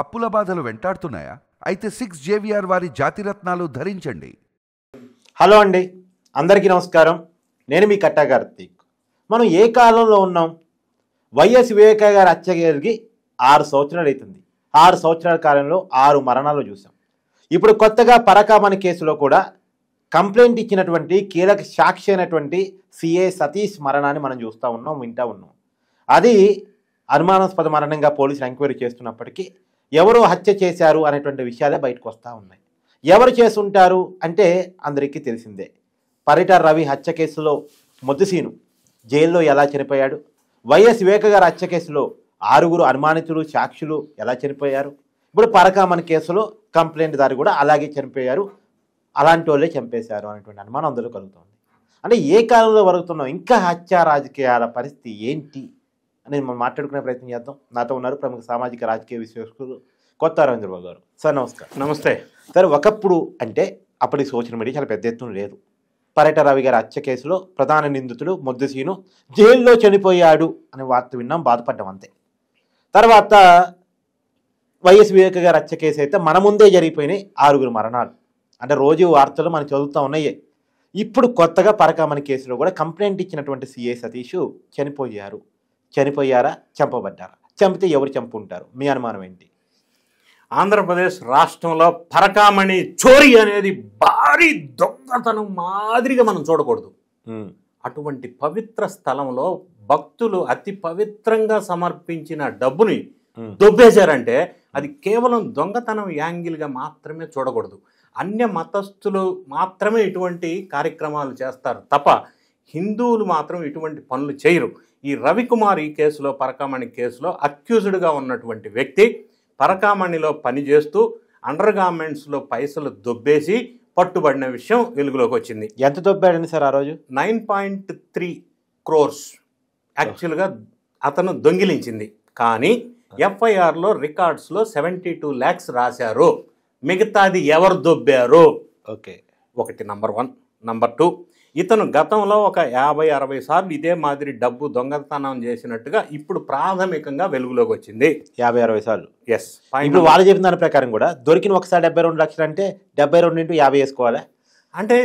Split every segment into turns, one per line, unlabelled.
అప్పుల బాధలు వెంటాడుతున్నాయా? అయితే 6 జేవిఆర్ వారి జాతిరత్నాలు ధరించండి.
హలో అండి, అందరికీ నమస్కారం. నేను మీ కట్టా కార్తీక్. మనం ఏ కాలంలో ఉన్నాం? వైఎస్ వివేక గారి హత్య జరిగి 6 సంవత్సరాలు అవుతుంది. 6 సంవత్సరాల కాలంలో 6 మరణాలు చూసాం. ఇప్పుడు కొత్తగా పరకామణి కేసులో కూడా కంప్లైంట్ ఇచ్చినటువంటి కీలక సాక్షి అయినటువంటి సిఏ సతీష్ మరణాన్ని మనం చూస్తూ ఉన్నాం, వింటూ ఉన్నాం. అది అనుమానాస్పద మరణంగా పోలీసులు ఎంక్వైరీ చేస్తున్నప్పటికీ ఎవరు హత్య చేశారు అనేటువంటి విషయాలే బయటకు వస్తూ ఉన్నాయి. ఎవరు చేసుంటారు అంటే అందరికీ తెలిసిందే. పరిటాల రవి హత్య కేసులో ముద్దుసీను జైల్లో ఎలా చనిపోయాడు, వైఎస్ వివేక గారి హత్య కేసులో 6 అనుమానితులు సాక్షులు ఎలా చనిపోయారు, ఇప్పుడు పరకామణి కేసులో కంప్లైంట్ దారి కూడా అలాగే చనిపోయారు, అలాంటి వాళ్ళే చంపేశారు అనేటువంటి అనుమానం అందరూ కలుగుతుంది. అంటే ఏ కాలంలో జరుగుతున్నాం, ఇంకా హత్య రాజకీయాల పరిస్థితి ఏంటి అనేది మనం మాట్లాడుకునే ప్రయత్నం చేద్దాం. నాతో ఉన్నారు ప్రముఖ సామాజిక రాజకీయ విశ్లేషకులు కొత్త రవీంద్రబాబు గారు. సార్ నమస్కారం.
నమస్తే
సార్, ఒకప్పుడు అంటే అప్పటి సోషల్ మీడియా చాలా పెద్ద ఎత్తున లేదు. పరిటాల రవి గారి హత్య కేసులో ప్రధాన నిందితుడు ముద్దుసీను జైల్లో చనిపోయాడు అనే వార్త విన్నాం, బాధపడ్డాం అంతే. తర్వాత వైఎస్ వివేక గారి హత్య కేసు అయితే మన ముందే జరిగిపోయినాయి 6 మరణాలు. అంటే రోజు వార్తలు మనం చదువుతూ ఉన్నాయి. ఇప్పుడు కొత్తగా పరకామణి కేసులో కూడా కంప్లైంట్ ఇచ్చినటువంటి సిఐ సతీష్ చనిపోయారా, చంపబడ్డారా? చంపితే ఎవరు చంపుంటారు? మీ అనుమానం ఏంటి?
ఆంధ్రప్రదేశ్ రాష్ట్రంలో పరకామణి చోరీ అనేది భారీ దొంగతనం మాదిరిగా మనం చూడకూడదు. అటువంటి పవిత్ర స్థలంలో భక్తులు అతి పవిత్రంగా సమర్పించిన డబ్బుని దొబ్బేశారంటే అది కేవలం దొంగతనం యాంగిల్గా మాత్రమే చూడకూడదు. అన్య మతస్థులు మాత్రమే ఇటువంటి కార్యక్రమాలు చేస్తారు తప్ప హిందువులు మాత్రం ఇటువంటి పనులు చేయరు. ఈ రవికుమార్ ఈ కేసులో, పరకామణి కేసులో అక్యూజ్డ్గా ఉన్నటువంటి వ్యక్తి పరకామణిలో పనిచేస్తూ అండర్ గార్మెంట్స్లో పైసలు దొబ్బేసి పట్టుబడిన విషయం వెలుగులోకి వచ్చింది.
ఎంత దొబ్బాడండి సార్ ఆ రోజు?
9.3 crores యాక్చువల్గా అతను దొంగిలించింది. కానీ ఎఫ్ఐఆర్లో రికార్డ్స్లో 72 lakhs రాశారు. మిగతాది ఎవరు దొబ్బారు?
ఓకే,
ఒకటి నంబర్ 1. నంబర్ 2, ఇతను గతంలో ఒక 50-60 సార్లు ఇదే మాదిరి డబ్బు దొంగతనం చేసినట్టుగా ఇప్పుడు ప్రాథమికంగా వెలుగులోకి వచ్చింది.
50-60 సార్లు.
ఎస్.
ఇప్పుడు వాళ్ళు చెప్పిన దాని ప్రకారం కూడా దొరికిన ఒకసారి 72 లక్షలు అంటే 72 into 50 వేసుకోవాలి.
అంటే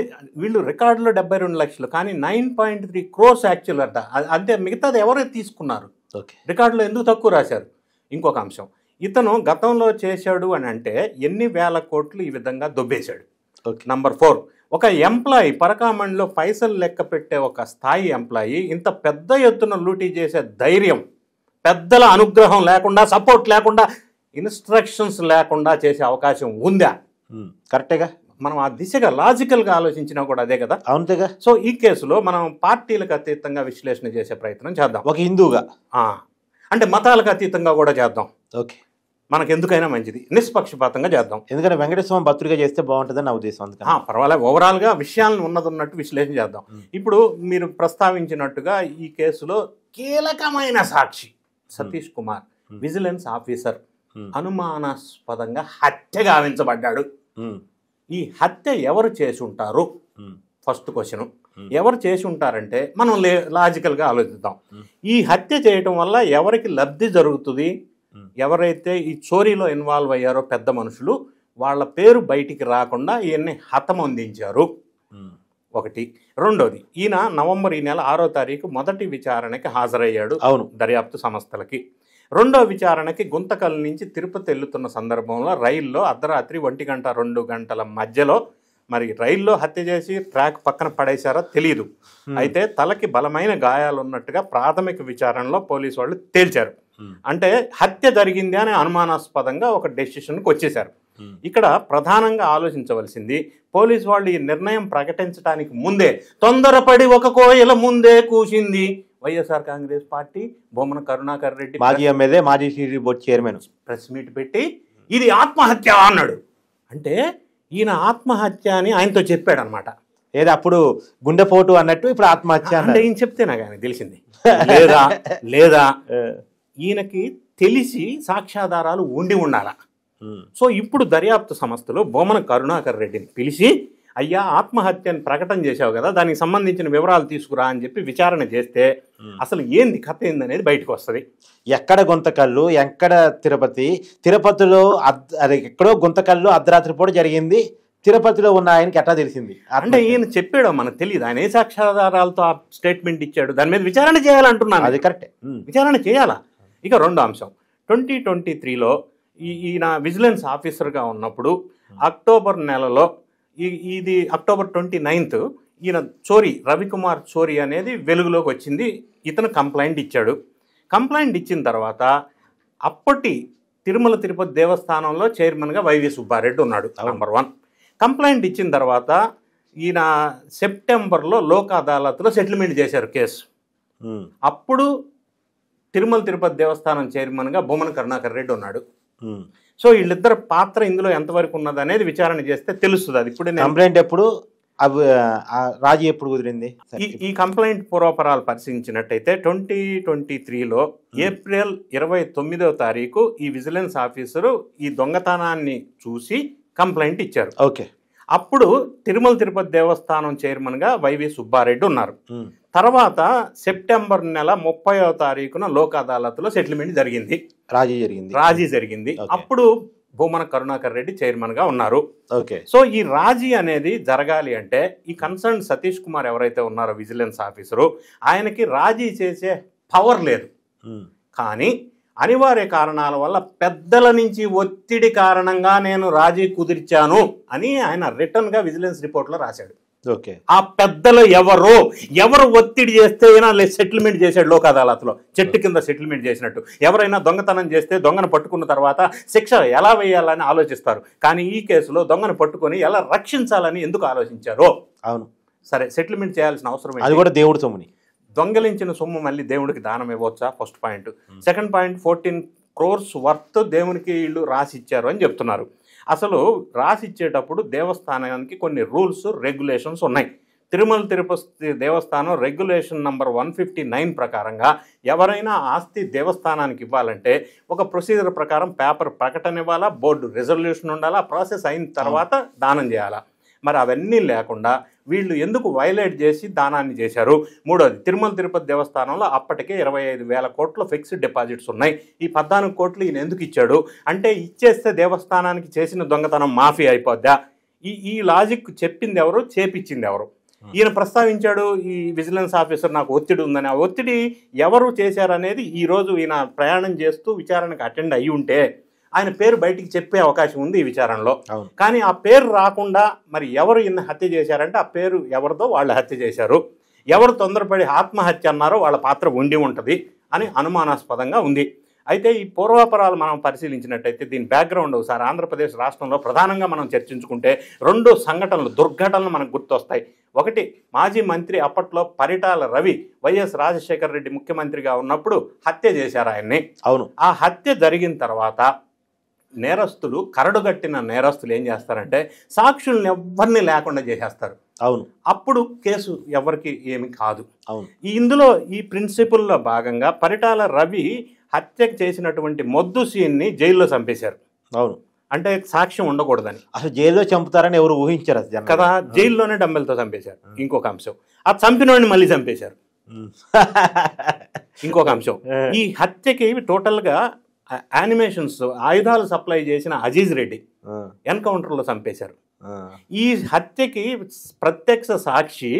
వీళ్ళు రికార్డులో 72 లక్షలు, కానీ 9.3 crores యాక్చువల్ అంట. అంటే మిగతాది ఎవరు తీసుకున్నారు?
ఓకే,
రికార్డులో ఎందుకు తక్కువ రాశారు? ఇంకొక అంశం, ఇతను గతంలో చేశాడు అని అంటే ఎన్ని వేల కోట్లు ఈ విధంగా దొబ్బేశాడు.
ఓకే.
నంబర్ 4, ఒక ఎంప్లాయీ పరకామణిలో పైసలు లెక్క పెట్టే ఒక స్థాయి ఎంప్లాయీ ఇంత పెద్ద ఎత్తున లూటీ చేసే ధైర్యం, పెద్దల అనుగ్రహం లేకుండా, సపోర్ట్ లేకుండా, ఇన్స్ట్రక్షన్స్ లేకుండా చేసే అవకాశం ఉందా?
కరెక్టేగా.
మనం ఆ దిశగా లాజికల్గా ఆలోచించినా కూడా అదే కదా.
అవునుగా.
సో ఈ కేసులో మనం పార్టీలకు అతీతంగా విశ్లేషణ చేసే ప్రయత్నం చేద్దాం.
ఒక హిందూగా
అంటే మతాలకు అతీతంగా కూడా చేద్దాం.
ఓకే,
మనకు ఎందుకైనా మంచిది, నిష్పక్షపాతంగా చేద్దాం.
ఎందుకంటే వెంకటేశ్వరం భక్తుడిగా చేస్తే బాగుంటుందని నా ఉద్దేశం. అందుకని
పర్వాలేదు, ఓవరాల్గా విషయాలను ఉన్నట్టు విశ్లేషణ చేద్దాం. ఇప్పుడు మీరు ప్రస్తావించినట్టుగా ఈ కేసులో కీలకమైన సాక్షి సతీష్ కుమార్, విజిలెన్స్ ఆఫీసర్, అనుమానాస్పదంగా హత్య గావించబడ్డాడు. ఈ హత్య ఎవరు చేసి ఉంటారు? ఫస్ట్ క్వశ్చన్, ఎవరు చేసి ఉంటారంటే మనం లాజికల్గా ఆలోచిద్దాం. ఈ హత్య చేయటం వల్ల ఎవరికి లబ్ధి జరుగుతుంది? ఎవరైతే ఈ చోరీలో ఇన్వాల్వ్ అయ్యారో పెద్ద మనుషులు, వాళ్ళ పేరు బయటికి రాకుండా ఈయన్ని హతమొందించారు. ఒకటి. రెండోది, ఈయన నవంబర్ ఈ నెల 6వ తారీఖు మొదటి విచారణకి హాజరయ్యాడు.
అవును,
దర్యాప్తు సంస్థలకి. రెండో విచారణకి గుంతకల్ నుంచి తిరుపతి వెళ్తున్న సందర్భంలో రైల్లో అర్ధరాత్రి 1 గంట 2 గంటల మధ్యలో, మరి రైల్లో హత్య చేసి ట్రాక్ పక్కన పడేశారో తెలియదు. అయితే తలకి బలమైన గాయాలు ఉన్నట్టుగా ప్రాథమిక విచారణలో పోలీసు వాళ్ళు తేల్చారు. అంటే హత్య జరిగింది అనే అనుమానాస్పదంగా ఒక డెసిషన్కి వచ్చేశారు. ఇక్కడ ప్రధానంగా ఆలోచించవలసింది, పోలీసు వాళ్ళు ఈ నిర్ణయం ప్రకటించడానికి ముందే తొందరపడి ఒక కోయిల ముందే కూసింది వైఎస్ఆర్ కాంగ్రెస్ పార్టీ. బొమ్మన కరుణాకర్ రెడ్డి,
మాజీ ఎమ్మెల్యే, మాజీ TDP board chairman,
press meet పెట్టి ఇది ఆత్మహత్య అన్నాడు. అంటే ఈయన ఆత్మహత్య అని ఆయనతో చెప్పాడు అనమాట.
ఏదో అప్పుడు గుండెపోటు అన్నట్టు ఇప్పుడు ఆత్మహత్య
అంటే ఈయన చెప్తేనా కానీ తెలిసింది లేదా ఈయనకి తెలిసి సాక్ష్యాధారాలు ఉండాలా. సో ఇప్పుడు దర్యాప్తు సంస్థలు బొమ్మన కరుణాకర్ రెడ్డిని పిలిచి అయ్యా ఆత్మహత్యని ప్రకటన చేశావు కదా, దానికి సంబంధించిన వివరాలు తీసుకురా అని చెప్పి విచారణ చేస్తే అసలు ఏంది కథ ఏందనేది బయటకు వస్తుంది.
ఎక్కడ గుంతకల్లు, ఎక్కడ తిరుపతిలో అది ఎక్కడో గుంతకల్లు అర్ధరాత్రి పూట జరిగింది, తిరుపతిలో ఉన్న ఆయనకి ఎట్లా తెలిసింది?
అంటే ఈయన చెప్పాడో మనకు తెలియదు, ఆయన ఏ సాక్ష్యాధారాలతో ఆ స్టేట్మెంట్ ఇచ్చాడు, దాని మీద విచారణ చేయాలంటున్నాను.
అది కరెక్టే,
విచారణ చేయాలా. ఇక రెండో అంశం, 2023లో ఈయన విజిలెన్స్ ఆఫీసర్గా ఉన్నప్పుడు అక్టోబర్ నెలలో ఇది అక్టోబర్ 29th ఈయన రవికుమార్ చోరీ అనేది వెలుగులోకి వచ్చింది. ఇతను కంప్లైంట్ ఇచ్చాడు. కంప్లైంట్ ఇచ్చిన తర్వాత అప్పటి తిరుమల తిరుపతి దేవస్థానంలో చైర్మన్గా వైవి సుబ్బారెడ్డి ఉన్నాడు, నంబర్ 1. కంప్లైంట్ ఇచ్చిన తర్వాత ఈయన సెప్టెంబర్లో లోక్ అదాలత్లో సెటిల్మెంట్ చేశారు కేసు. అప్పుడు తిరుమల తిరుపతి దేవస్థానం చైర్మన్గా బొమ్మన కరుణాకర్ రెడ్డి ఉన్నాడు. సో వీళ్ళిద్దరు పాత్ర ఇందులో ఎంతవరకు ఉన్నది అనేది విచారణ చేస్తే తెలుస్తుంది. అది ఇప్పుడు
కంప్లైంట్ ఎప్పుడు, రాజీ ఎప్పుడు కుదిరింది?
ఈ కంప్లైంట్ పూర్వపరాలు పరిశీలించినట్టయితే 2023లో ఏప్రిల్ 29వ తారీఖు ఈ విజిలెన్స్ ఆఫీసరు ఈ దొంగతనాన్ని చూసి కంప్లైంట్ ఇచ్చారు.
ఓకే.
అప్పుడు తిరుమల తిరుపతి దేవస్థానం చైర్మన్గా వైవి సుబ్బారెడ్డి ఉన్నారు. తర్వాత సెప్టెంబర్ నెల 30వ తారీఖున లోక్ అదాలత్లో సెటిల్మెంట్ జరిగింది, రాజీ జరిగింది. అప్పుడు బొమ్మన కరుణాకర్ రెడ్డి చైర్మన్గా ఉన్నారు.
ఓకే.
సో ఈ రాజీ అనేది జరగాలి అంటే ఈ కన్సర్న్ సతీష్ కుమార్ ఎవరైతే ఉన్నారో విజిలెన్స్ ఆఫీసరు, ఆయనకి రాజీ చేసే పవర్ లేదు. కానీ అనివార్య కారణాల వల్ల పెద్దల నుంచి ఒత్తిడి కారణంగా నేను రాజీ కుదిర్చాను అని ఆయన రిటర్న్గా విజిలెన్స్ రిపోర్ట్లో రాశాడు.
ఓకే.
ఆ పెద్దలు ఎవరు ఒత్తిడి చేస్తే అయినా సెటిల్మెంట్ చేశాడు లోక్ అదాలత్లో, చెట్టు కింద సెటిల్మెంట్ చేసినట్టు. ఎవరైనా దొంగతనం చేస్తే దొంగను పట్టుకున్న తర్వాత శిక్ష ఎలా వేయాలని ఆలోచిస్తారు, కానీ ఈ కేసులో దొంగను పట్టుకొని ఎలా రక్షించాలని ఎందుకు ఆలోచించారో.
అవును,
సరే, సెటిల్మెంట్ చేయాల్సిన అవసరం,
అది కూడా దేవుడి సొమ్ముని.
దొంగలించిన సొమ్ము మళ్ళీ దేవుడికి దానం ఇవ్వచ్చా? First point. Second point, 14 crores worth దేవునికి వీళ్ళు రాసి ఇచ్చారు అని చెప్తున్నారు. అసలు రాసి ఇచ్చేటప్పుడు దేవస్థానానికి కొన్ని రూల్స్ రెగ్యులేషన్స్ ఉన్నాయి. తిరుమల తిరుపతి దేవస్థానం రెగ్యులేషన్ నంబర్ 159 ప్రకారంగా ఎవరైనా ఆస్తి దేవస్థానానికి ఇవ్వాలంటే ఒక ప్రొసీజర్ ప్రకారం పేపర్ ప్రకటన ఇవ్వాలా, బోర్డు రిజల్యూషన్ ఉండాలా, ప్రాసెస్ అయిన తర్వాత దానం చేయాలా. మరి అవన్నీ లేకుండా వీళ్ళు ఎందుకు వైలేట్ చేసి దానాన్ని చేశారు? మూడోది, తిరుమల తిరుపతి దేవస్థానంలో అప్పటికే 25,000 కోట్ల ఫిక్స్డ్ డిపాజిట్స్ ఉన్నాయి. ఈ 14 కోట్లు ఈయన ఎందుకు ఇచ్చాడు అంటే, ఇచ్చేస్తే దేవస్థానానికి చేసిన దొంగతనం మాఫీ అయిపోద్దా? ఈ లాజిక్ చెప్పింది ఎవరు, చేపించింది ఎవరు? ఈయన ప్రస్తావించాడు, ఈ విజిలెన్స్ ఆఫీసర్ నాకు ఒత్తిడి ఉందని. ఆ ఒత్తిడి ఎవరు చేశారనేది ఈరోజు ఈయన ప్రయాణం చేస్తూ విచారణకు అటెండ్ అయ్యి ఉంటే ఆయన పేరు బయటికి చెప్పే అవకాశం ఉంది ఈ విచారణలో. కానీ ఆ పేరు రాకుండా మరి ఎవరు ఈయన హత్య చేశారంటే ఆ పేరు ఎవరిదో వాళ్ళు హత్య చేశారు. ఎవరు తొందరపడి ఆత్మహత్య అన్నారో వాళ్ళ పాత్ర ఉండి ఉంటుంది అని అనుమానాస్పదంగా ఉంది. అయితే ఈ పూర్వాపరాలు మనం పరిశీలించినట్టయితే దీని బ్యాక్గ్రౌండ్ ఒకసారి ఆంధ్రప్రదేశ్ రాష్ట్రంలో ప్రధానంగా మనం చర్చించుకుంటే 2 సంఘటనలు, దుర్ఘటనలు మనకు గుర్తొస్తాయి. ఒకటి, మాజీ మంత్రి అప్పట్లో పరిటాల రవి వైఎస్ రాజశేఖర రెడ్డి ముఖ్యమంత్రిగా ఉన్నప్పుడు హత్య చేశారు ఆయన్ని.
అవును.
ఆ హత్య జరిగిన తర్వాత నేరస్తులు, కరడుగట్టిన నేరస్తులు ఏం చేస్తారంటే సాక్షుల్ని ఎవరిని లేకుండా చేసేస్తారు.
అవును.
అప్పుడు కేసు ఎవరికి ఏమి కాదు.
అవును.
ఇందులో ఈ ప్రిన్సిపల్లో భాగంగా పరిటాల రవి హత్య చేసినటువంటి మొద్దు సీన్ని జైల్లో చంపేశారు.
అవును.
అంటే సాక్ష్యం ఉండకూడదని.
అసలు జైల్లో చంపుతారని ఎవరు ఊహించారు
కదా, జైల్లోనే డంబెల్తో చంపేశారు. ఇంకొక అంశం, ఆ చంపినోడిని మళ్ళీ చంపేశారు. ఇంకొక అంశం, ఈ హత్యకి టోటల్గా యానిమేషన్స్, ఆయుధాలు సప్లై చేసిన అజీజ్ రెడ్డి ఎన్కౌంటర్లో చంపేశారు. ఈ హత్యకి ప్రత్యక్ష సాక్షి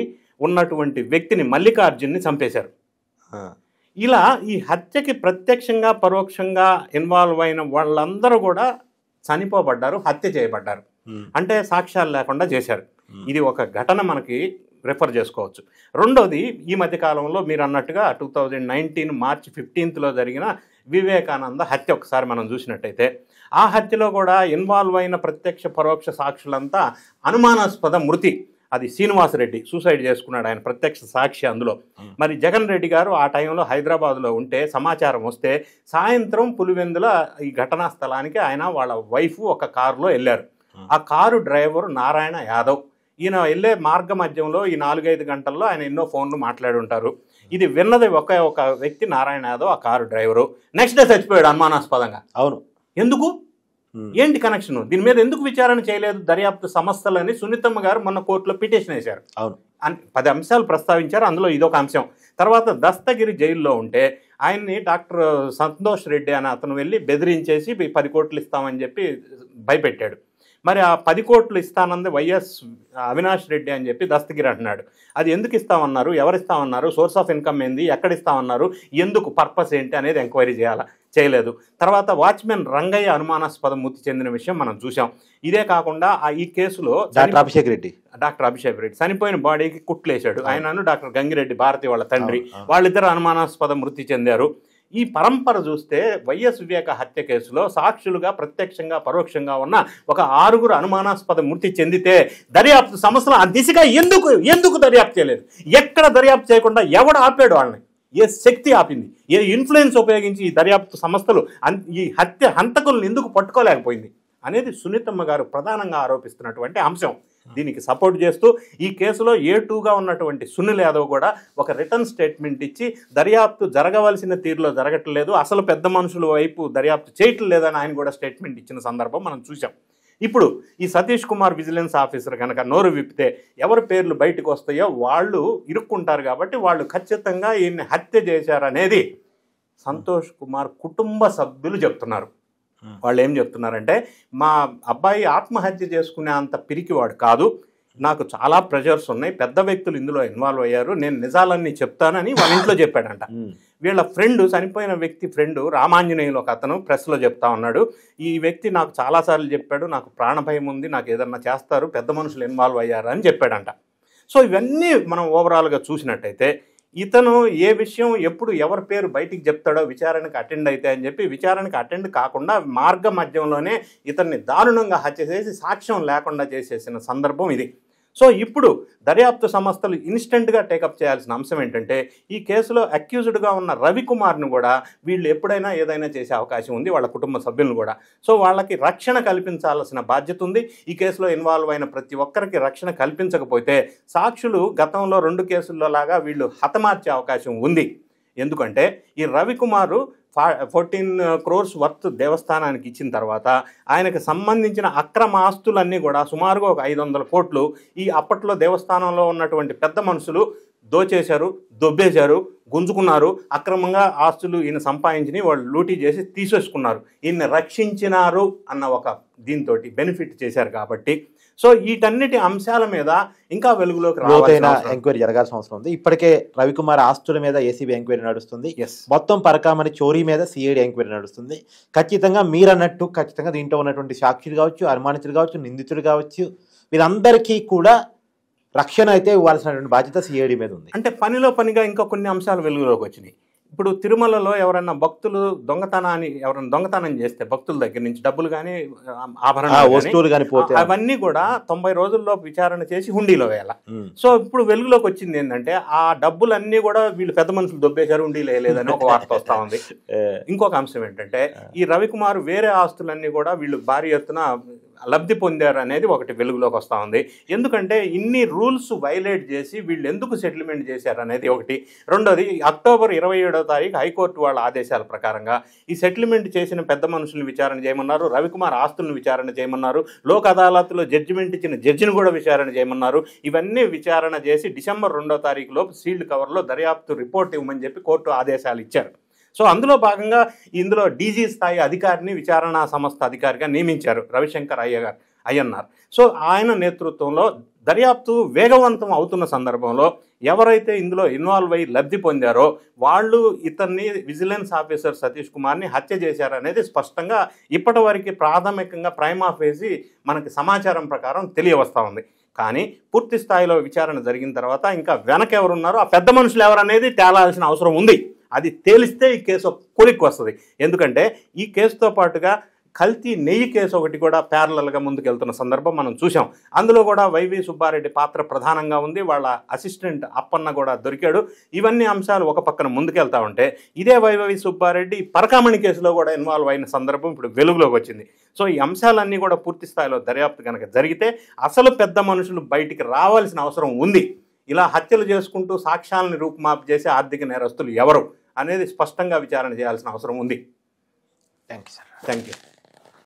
ఉన్నటువంటి వ్యక్తిని, మల్లికార్జున్ని చంపేశారు. ఇలా ఈ హత్యకి ప్రత్యక్షంగా పరోక్షంగా ఇన్వాల్వ్ అయిన వాళ్ళందరూ కూడా చనిపోబడ్డారు, హత్య చేయబడ్డారు. అంటే సాక్ష్యాలు లేకుండా చేశారు. ఇది ఒక ఘటన మనకి రిఫర్ చేసుకోవచ్చు. రెండోది, ఈ మధ్యకాలంలో మీరు అన్నట్టుగా 2019 మార్చి 15th జరిగిన వివేకానంద హత్య ఒకసారి మనం చూసినట్టయితే ఆ హత్యలో కూడా ఇన్వాల్వ్ అయిన ప్రత్యక్ష పరోక్ష సాక్షులంతా అనుమానాస్పద మృతి. అది శ్రీనివాసరెడ్డి సూసైడ్ చేసుకున్నాడు, ఆయన ప్రత్యక్ష సాక్షి అందులో. మరి జగన్ రెడ్డి గారు ఆ టైంలో హైదరాబాద్లో ఉంటే సమాచారం వస్తే సాయంత్రం పులివెందుల ఈ ఘటనా స్థలానికి ఆయన వాళ్ళ వైఫ్ ఒక కారులో వెళ్ళారు. ఆ కారు డ్రైవరు నారాయణ యాదవ్. ఈయన వెళ్ళే మార్గ మధ్యంలో ఈ 4-5 గంటల్లో ఆయన ఎన్నో ఫోన్లు మాట్లాడి ఉంటారు. ఇది విన్నది ఒక వ్యక్తి, నారాయణ యాదవ్, ఆ కారు డ్రైవరు. నెక్స్ట్ డే చచ్చిపోయాడు అనుమానాస్పదంగా.
అవును.
ఎందుకు? ఏంటి కనెక్షన్? దీని మీద ఎందుకు విచారణ చేయలేదు దర్యాప్తు సంస్థలని సునీతమ్మ గారు మొన్న కోర్టులో పిటిషన్ వేశారు.
అవును,
10 అంశాలు ప్రస్తావించారు, అందులో ఇదొక అంశం. తర్వాత దస్తగిరి జైల్లో ఉంటే ఆయన్ని డాక్టర్ సంతోష్ రెడ్డి అని అతను వెళ్ళి బెదిరించేసి 10 కోట్లు ఇస్తామని చెప్పి భయపెట్టాడు. మరి ఆ 10 కోట్లు ఇస్తానంది వైఎస్ అవినాష్ రెడ్డి అని చెప్పి దస్తగిరి అంటున్నాడు. అది ఎందుకు ఇస్తామన్నారు, ఎవరు ఇస్తామన్నారు, సోర్స్ ఆఫ్ ఇన్కమ్ ఏంది, ఎక్కడ ఇస్తామన్నారు, ఎందుకు, పర్పస్ ఏంటి అనేది ఎంక్వైరీ చేయలేదు. తర్వాత వాచ్మెన్ రంగయ్య అనుమానాస్పద మృతి చెందిన విషయం మనం చూసాం. ఇదే కాకుండా ఈ కేసులో
డాక్టర్ అభిషేక్ రెడ్డి
చనిపోయిన బాడీకి కుట్లేశాడు. ఆయనను డాక్టర్ గంగిరెడ్డి భారతి వాళ్ళ తండ్రి, వాళ్ళిద్దరు అనుమానాస్పద మృతి చెందారు. ఈ పరంపర చూస్తే వైఎస్ వివేక హత్య కేసులో సాక్షులుగా ప్రత్యక్షంగా పరోక్షంగా ఉన్న ఒక 6 అనుమానాస్పద మృతి చెందితే దర్యాప్తు సంస్థలు ఆ దిశగా ఎందుకు దర్యాప్తు చేయలేదు? ఎక్కడ దర్యాప్తు చేయకుండా ఎవడు ఆపాడు వాళ్ళని? ఏ శక్తి ఆపింది? ఏ ఇన్ఫ్లుయెన్స్ ఉపయోగించి ఈ దర్యాప్తు సంస్థలు ఈ హంతకులను ఎందుకు పట్టుకోలేకపోయింది అనేది సునీతమ్మ గారు ప్రధానంగా ఆరోపిస్తున్నటువంటి అంశం. దీనికి సపోర్ట్ చేస్తూ ఈ కేసులో A2గా ఉన్నటువంటి సునీల్ యాదవ్ కూడా ఒక రిటర్న్ స్టేట్మెంట్ ఇచ్చి దర్యాప్తు జరగవలసిన తీరులో జరగట్లేదు, అసలు పెద్ద మనుషుల వైపు దర్యాప్తు చేయటం లేదని ఆయన కూడా స్టేట్మెంట్ ఇచ్చిన సందర్భం మనం చూసాం. ఇప్పుడు ఈ సతీష్ కుమార్ విజిలెన్స్ ఆఫీసర్ కనుక నోరు విప్పితే ఎవరి పేర్లు బయటకు వస్తాయో వాళ్ళు ఇరుక్కుంటారు. కాబట్టి వాళ్ళు ఖచ్చితంగా ఈయన్ని హత్య చేశారనేది సంతోష్ కుమార్ కుటుంబ సభ్యులు చెప్తున్నారు. వాళ్ళు ఏం చెప్తున్నారంటే, మా అబ్బాయి ఆత్మహత్య చేసుకునే అంత పిరికివాడు కాదు, నాకు చాలా ప్రెషర్స్ ఉన్నాయి, పెద్ద వ్యక్తులు ఇందులో ఇన్వాల్వ్ అయ్యారు, నేను నిజాలన్నీ చెప్తానని వాళ్ళ ఇంట్లో చెప్పాడంట. వీళ్ళ ఫ్రెండ్, చనిపోయిన వ్యక్తి ఫ్రెండ్ రామాంజనేయులు ఒక అతను ప్రెస్లో చెప్తా ఉన్నాడు, ఈ వ్యక్తి నాకు చాలాసార్లు చెప్పాడు, నాకు ప్రాణభయం ఉంది, నాకు ఏదన్నా చేస్తారు, పెద్ద మనుషులు ఇన్వాల్వ్ అయ్యారు అని చెప్పాడంట. సో ఇవన్నీ మనం ఓవరాల్గా చూసినట్టయితే ఇతను ఏ విషయం ఎప్పుడు ఎవరి పేరు బయటికి చెప్తాడో విచారణకు అటెండ్ అయితే అని చెప్పి విచారణకు అటెండ్ కాకుండా మార్గ మధ్యంలోనే ఇతన్ని దారుణంగా హత్య చేసి సాక్ష్యం లేకుండా చేసేసిన సందర్భం ఇది. సో ఇప్పుడు దర్యాప్తు సంస్థలు ఇన్స్టెంట్గా టేకప్ చేయాల్సిన అంశం ఏంటంటే, ఈ కేసులో అక్యూజ్డ్గా ఉన్న రవికుమార్ను కూడా వీళ్ళు ఎప్పుడైనా ఏదైనా చేసే అవకాశం ఉంది, వాళ్ళ కుటుంబ సభ్యులను కూడా. సో వాళ్ళకి రక్షణ కల్పించాల్సిన బాధ్యత ఉంది. ఈ కేసులో ఇన్వాల్వ్ అయిన ప్రతి ఒక్కరికి రక్షణ కల్పించకపోతే సాక్షులు గతంలో 2 కేసుల్లో లాగా వీళ్ళు హతమార్చే అవకాశం ఉంది. ఎందుకంటే ఈ రవికుమారు 14 crores వర్త్ దేవస్థానానికి ఇచ్చిన తర్వాత ఆయనకు సంబంధించిన అక్రమ ఆస్తులన్నీ కూడా సుమారుగా ఒక 500 కోట్లు ఈ అప్పట్లో దేవస్థానంలో ఉన్నటువంటి పెద్ద మనుషులు దోచేశారు, దొబ్బేశారు, గుంజుకున్నారు, అక్రమంగా ఆస్తులు ఈయన సంపాదించి వాళ్ళు లూటీ చేసి తీసేసుకున్నారు. ఈయన్ని రక్షించినారు అన్న ఒక దీంతో బెనిఫిట్ చేశారు. కాబట్టి సో వీటన్నిటి అంశాల మీద ఇంకా వెలుగులోకి
లోతైన ఎంక్వైరీ జరగాల్సిన అవసరం ఉంది. ఇప్పటికే రవికుమార్ ఆస్తుల మీద ఏసీబీ ఎంక్వైరీ నడుస్తుంది, మొత్తం పరకామణి చోరీ మీద సిఐడి ఎంక్వైరీ నడుస్తుంది. ఖచ్చితంగా మీరన్నట్టు ఖచ్చితంగా దీంట్లో ఉన్నటువంటి సాక్షులు కావచ్చు, అనుమానితులు కావచ్చు, నిందితులు కావచ్చు, వీరందరికీ కూడా రక్షణ అయితే ఇవ్వాల్సినటువంటి బాధ్యత సిఐడి మీద ఉంది.
అంటే పనిలో పనిగా ఇంకా కొన్ని అంశాలు వెలుగులోకి వచ్చినాయి. ఇప్పుడు తిరుమలలో ఎవరైనా భక్తులు దొంగతనం చేస్తే భక్తుల దగ్గర నుంచి డబ్బులు కానీ ఆభరణాలు
వస్తువులు కానీ పోతే
అవన్నీ కూడా 90 రోజుల్లో విచారణ చేసి హుండీలో వేయాలి. సో ఇప్పుడు వెలుగులోకి వచ్చింది ఏంటంటే ఆ డబ్బులన్నీ కూడా వీళ్ళు పెద్ద మనుషులు దొబ్బేశారు, హుండీలో వేయలేదని ఒక వార్త వస్తూ ఉంది. ఇంకొక అంశం ఏంటంటే ఈ రవికుమార్ వేరే ఆస్తులన్నీ కూడా వీళ్ళు భారీ ఎత్తున లబ్ధి పొందారు అనేది ఒకటి వెలుగులోకి వస్తూ ఉంది. ఎందుకంటే ఇన్ని రూల్స్ వైలేట్ చేసి వీళ్ళు ఎందుకు సెటిల్మెంట్ చేశారు అనేది ఒకటి. రెండోది అక్టోబర్ 27వ తారీఖు హైకోర్టు వాళ్ళ ఆదేశాల ప్రకారంగా ఈ సెటిల్మెంట్ చేసిన పెద్ద మనుషులను విచారణ చేయమన్నారు, రవికుమార్ ఆస్తులను విచారణ చేయమన్నారు, లోక్ అదాలత్లో జడ్జిమెంట్ ఇచ్చిన జడ్జిని కూడా విచారణ చేయమన్నారు. ఇవన్నీ విచారణ చేసి డిసెంబర్ 2వ తారీఖులోపు సీల్డ్ కవర్లో దర్యాప్తు రిపోర్ట్ ఇవ్వమని చెప్పి కోర్టు ఆదేశాలు ఇచ్చారు. సో అందులో భాగంగా ఇందులో డీజీ స్థాయి అధికారిని విచారణా సంస్థ అధికారిగా నియమించారు రవిశంకర్ అయ్యన్నారు. సో ఆయన నేతృత్వంలో దర్యాప్తు వేగవంతం అవుతున్న సందర్భంలో ఎవరైతే ఇందులో ఇన్వాల్వ్ అయ్యి లబ్ధి పొందారో వాళ్ళు ఇతన్ని విజిలెన్స్ ఆఫీసర్ సతీష్ కుమార్ని హత్య చేశారనేది స్పష్టంగా ఇప్పటివరకు ప్రాథమికంగా ప్రైమా ఫేసి మనకి సమాచారం ప్రకారం తెలియవస్తూ ఉంది. కానీ పూర్తి స్థాయిలో విచారణ జరిగిన తర్వాత ఇంకా వెనక ఎవరున్నారో ఆ పెద్ద మనుషులు ఎవరనేది తేలాల్సిన అవసరం ఉంది. అది తేలిస్తే ఈ కేసు కొలిక్కి వస్తుంది. ఎందుకంటే ఈ కేసుతో పాటుగా కల్తీ నెయ్యి కేసు ఒకటి కూడా ప్యారలల్గా ముందుకెళ్తున్న సందర్భం మనం చూసాం. అందులో కూడా వైవి సుబ్బారెడ్డి పాత్ర ప్రధానంగా ఉంది, వాళ్ళ అసిస్టెంట్ అప్పన్న కూడా దొరికాడు. ఇవన్నీ అంశాలు ఒక పక్కన ముందుకెళ్తా ఉంటే ఇదే వైవి సుబ్బారెడ్డి పరకామణి కేసులో కూడా ఇన్వాల్వ్ అయిన సందర్భం ఇప్పుడు వెలుగులోకి వచ్చింది. సో ఈ అంశాలన్నీ కూడా పూర్తి స్థాయిలో దర్యాప్తు కనుక జరిగితే అసలు పెద్ద మనుషులు బయటికి రావాల్సిన అవసరం ఉంది. ఇలా హత్యలు చేసుకుంటూ సాక్ష్యాలను రూపుమాపు చేసే ఆర్థిక నేరస్తులు ఎవరు అనేది స్పష్టంగా విచారణ చేయాల్సిన అవసరం ఉంది.
Thank you sir.
Thank you.